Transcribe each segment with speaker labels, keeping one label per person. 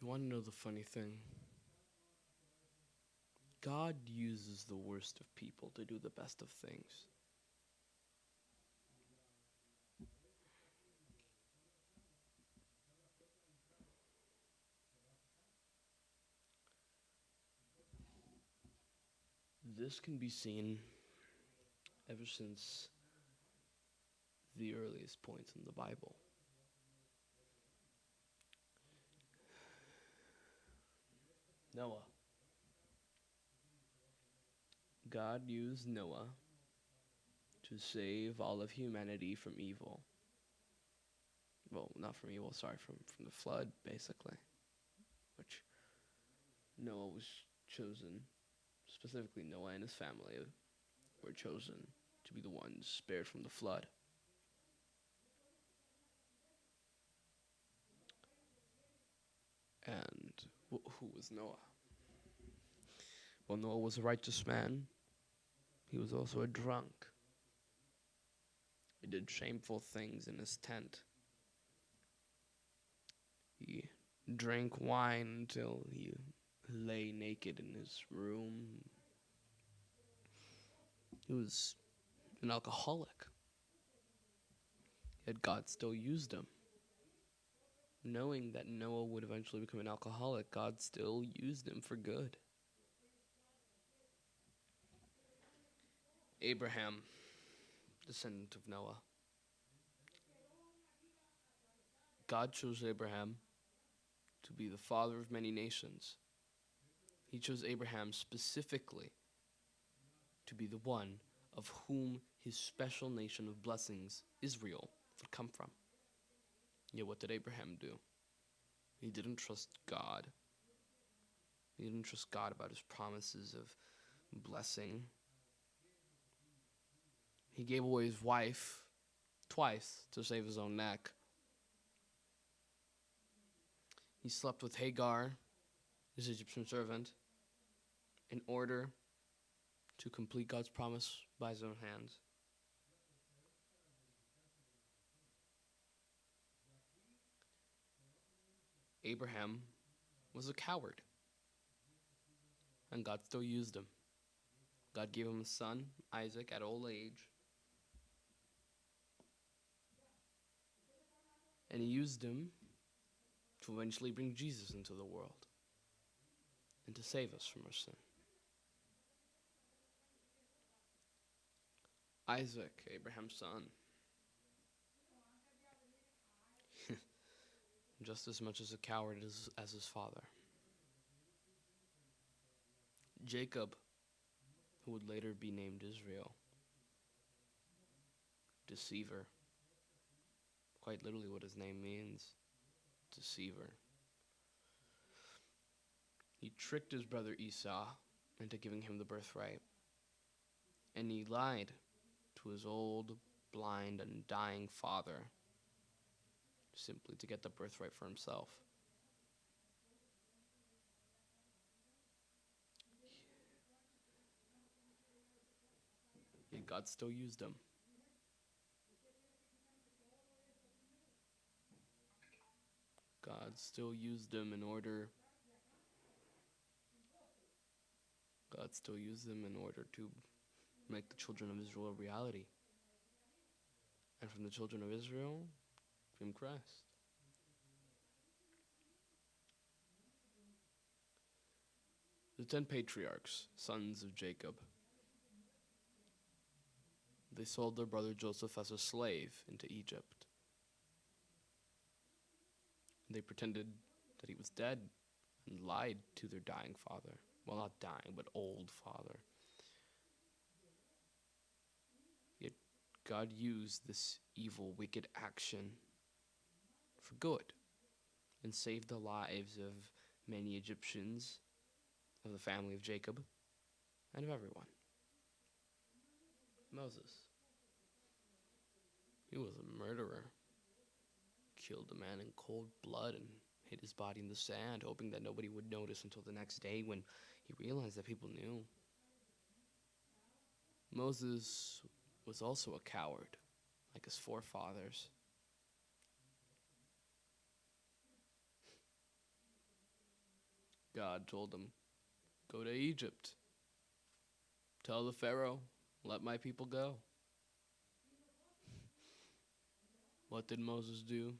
Speaker 1: You want to know the funny thing? God uses the worst of people to do the best of things. This can be seen ever since the earliest points in the Bible. Noah. God used Noah to save all of humanity from evil. Well, not from evil, sorry, from the flood, basically. Which Noah was chosen, specifically Noah and his family were chosen to be the ones spared from the flood. And who was Noah? Well, Noah was a righteous man. He was also a drunk. He did shameful things in his tent. He drank wine until he lay naked in his room. He was an alcoholic. Yet God still used him. Knowing that Noah would eventually become an alcoholic, God still used him for good. Abraham, descendant of Noah. God chose Abraham to be the father of many nations. He chose Abraham specifically to be the one of whom his special nation of blessings, Israel, would come from. Yet what did Abraham do? He didn't trust God. He didn't trust God about his promises of blessing. He gave away his wife twice to save his own neck. He slept with Hagar, his Egyptian servant, in order to complete God's promise by his own hands. Abraham was a coward, and God still used him. God gave him a son, Isaac, at old age, and he used him to eventually bring Jesus into the world and to save us from our sin. Isaac, Abraham's son, just as much as a coward as his father. Jacob, who would later be named Israel, deceiver, quite literally what his name means, deceiver. He tricked his brother Esau into giving him the birthright, and he lied to his old, blind, and dying father simply to get the birthright for himself. Yet God still used him. God still used him in order to make the children of Israel a reality. And from the children of Israel came Christ. The 10 patriarchs, sons of Jacob, they sold their brother Joseph as a slave into Egypt. They pretended that he was dead and lied to their dying father. Well, not dying, but old father. Yet God used this evil, wicked action for good and saved the lives of many Egyptians, of the family of Jacob, and of everyone. Moses. He was a murderer. Killed a man in cold blood and hid his body in the sand, hoping that nobody would notice until the next day when he realized that people knew. Moses was also a coward, like his forefathers. God told him, go to Egypt. Tell the Pharaoh, let my people go. What did Moses do?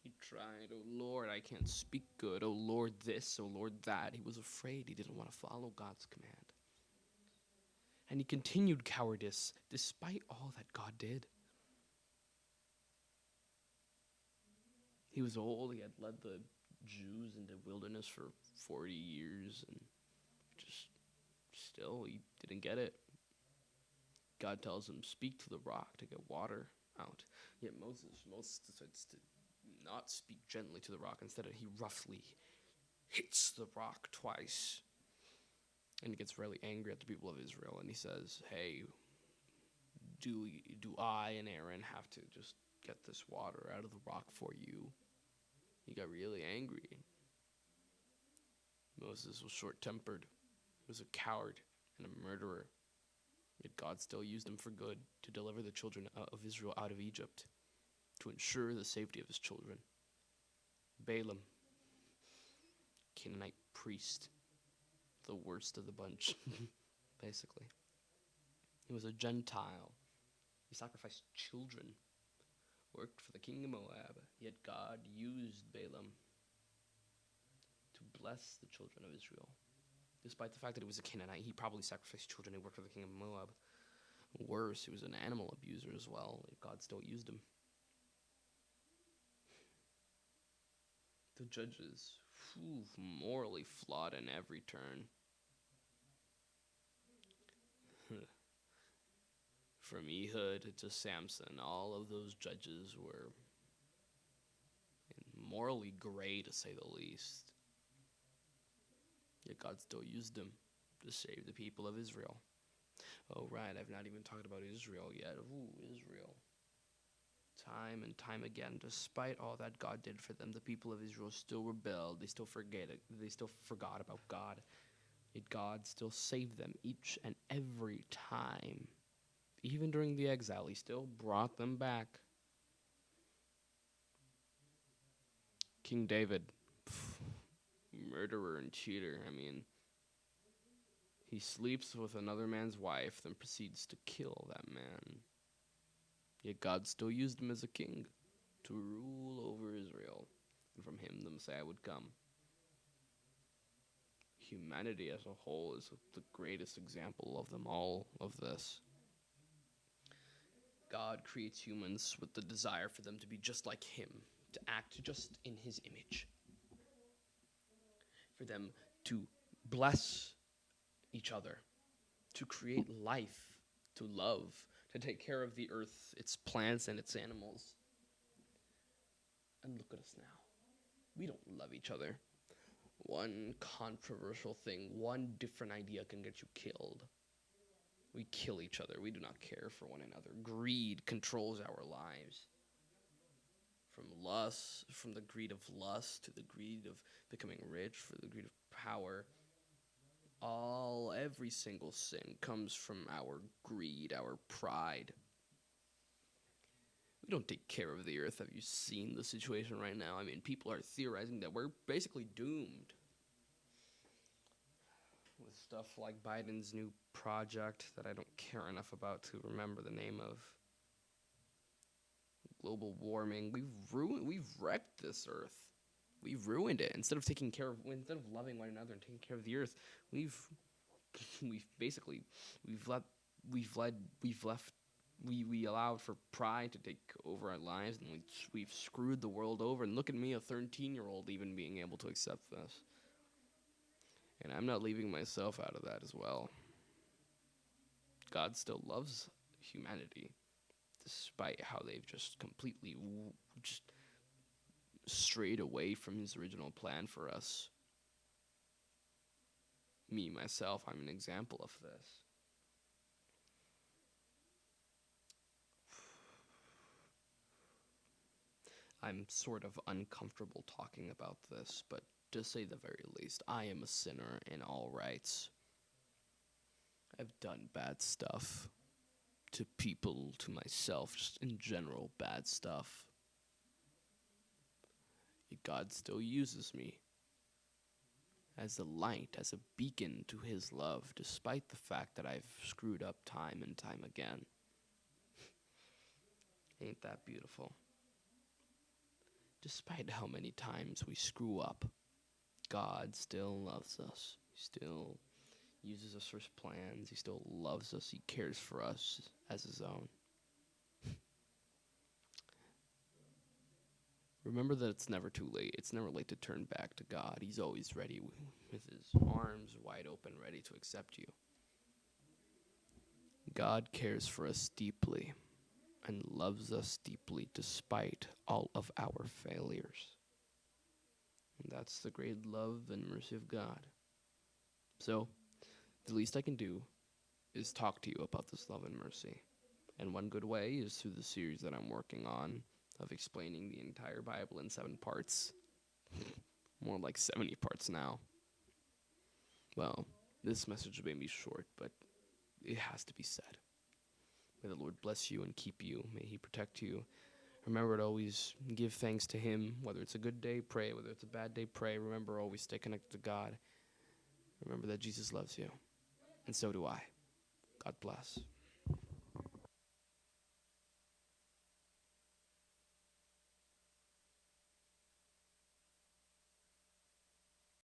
Speaker 1: He tried, oh Lord, I can't speak good. Oh Lord, this, oh Lord, that. He was afraid. He didn't want to follow God's command. And he continued cowardice despite all that God did. He was old. He had led the Jews into wilderness for 40 years, and just still he didn't get it. God tells him, speak to the rock to get water out. Yet Moses decides to not speak gently to the rock. Instead, he roughly hits the rock twice. And he gets really angry at the people of Israel, and he says, hey, do I and Aaron have to just get this water out of the rock for you? He got really angry. Moses was short-tempered. He was a coward and a murderer. Yet God still used him for good to deliver the children of Israel out of Egypt, to ensure the safety of his children. Balaam, Canaanite priest, the worst of the bunch, basically. He was a Gentile. He sacrificed children, worked for the king of Moab, yet God used Balaam to bless the children of Israel. Despite the fact that he was a Canaanite, he probably sacrificed children. He worked for the king of Moab. Worse, he was an animal abuser as well. God still used him. The judges, morally flawed in every turn. From Ehud to Samson, all of those judges were morally gray, to say the least. Yet God still used them to save the people of Israel. Oh, right, I've not even talked about Israel yet. Israel. Time and time again, despite all that God did for them, the people of Israel still rebelled. They still forgot about God. Yet God still saved them each and every time. Even during the exile, he still brought them back. King David, murderer and cheater. I mean, he sleeps with another man's wife, then proceeds to kill that man. Yet God still used him as a king to rule over Israel, and from him the Messiah would come. Humanity as a whole is the greatest example of them all of this. God creates humans with the desire for them to be just like him, to act just in his image, for them to bless each other, to create life, to love, to take care of the earth, its plants, and its animals. And look at us now. We don't love each other. One controversial thing, one different idea can get you killed. We kill each other. We do not care for one another. Greed controls our lives. From the greed of lust to the greed of becoming rich, for the greed of power. Every single sin comes from our greed, our pride. We don't take care of the earth. Have you seen the situation right now? I mean, people are theorizing that we're basically doomed. With stuff like Biden's new project that I don't care enough about to remember the name of. Global warming. We've wrecked this earth. We've ruined it. Instead of loving one another and taking care of the earth, we allowed for pride to take over our lives, and we've screwed the world over. And look at me, a 13-year-old, even being able to accept this. And I'm not leaving myself out of that as well. God still loves humanity, despite how they've just completely strayed away from his original plan for us. Me, myself, I'm an example of this. I'm sort of uncomfortable talking about this, but to say the very least, I am a sinner in all rights. I've done bad stuff to people, to myself, just in general, bad stuff. Yet God still uses me as a light, as a beacon to his love, despite the fact that I've screwed up time and time again. Ain't that beautiful? Despite how many times we screw up, God still loves us. He still uses us for his plans. He still loves us. He cares for us as his own. Remember that it's never too late. It's never late to turn back to God. He's always ready with his arms wide open, ready to accept you. God cares for us deeply and loves us deeply despite all of our failures. And that's the great love and mercy of God. So, the least I can do is talk to you about this love and mercy. And one good way is through the series that I'm working on of explaining the entire Bible in 7 parts. More like 70 parts now. Well, this message may be short, but it has to be said. May the Lord bless you and keep you. May he protect you. Remember to always give thanks to him. Whether it's a good day, pray. Whether it's a bad day, pray. Remember, always stay connected to God. Remember that Jesus loves you. And so do I. God bless.